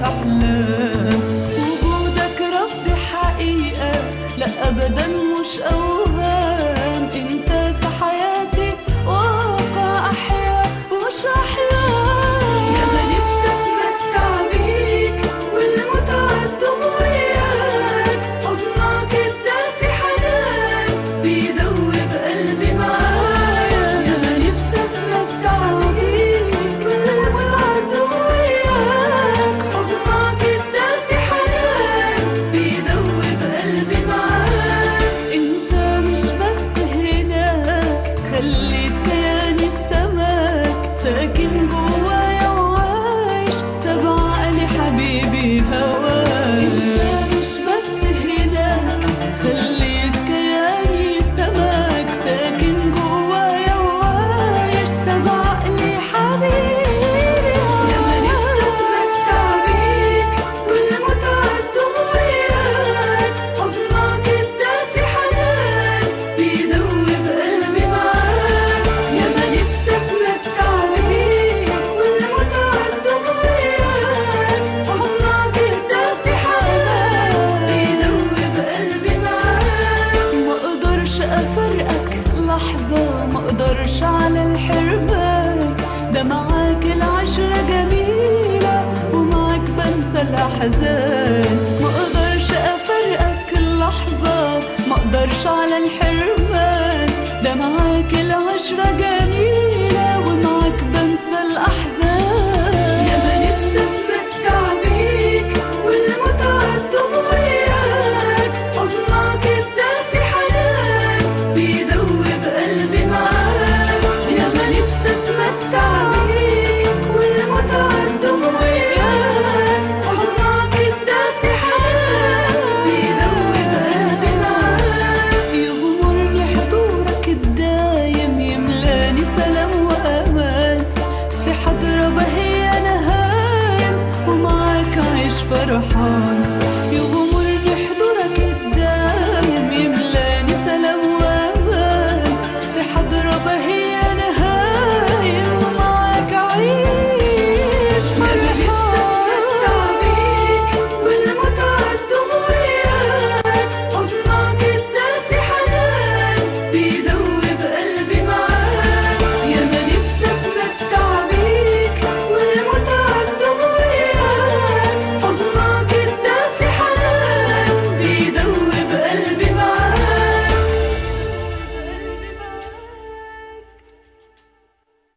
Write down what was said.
أحلام. وجودك ربي حقيقة، لا أبدا مش أوهام. أنت في حياتي واقع أحياء مش أحلام. يا ما نفسي أتمتع بيك والمتعة تدوم وياك. حضنك الدافي حنان بيدوب قلبي معايا. يا ما نفسي أتمتع بيك والمتعة تدوم وياك. حضنك الدافي حنان بيدوب قلبي معاك. أنت مش بس هناك، خليت كياني السماك ساكن جوايا وعايش سبع آلي حبيبي هواك. انت مش بس هناك، خليت كياني سماك ساكن جوايا وعايش سبع آلي حبيبي. يا ما نفسي اتمتع بيك والمتعة تدوم وياك. حضنك الدافي حنان بيدوب قلبي معاك. يا ما نفسي اتمتع بيك والمتعة تدوم وياك. حضنك الدافي حنان بيدوب قلبي معاك. ما اقدرش افرقك لحظة، ما اقدرش على الحرمان. ده معاك العشرة جميلة ومعاك بنسى الأحزان. ما اقدرش افرقك لحظة، ما اقدرش على الحرمان. ده معاك العشرة جميلة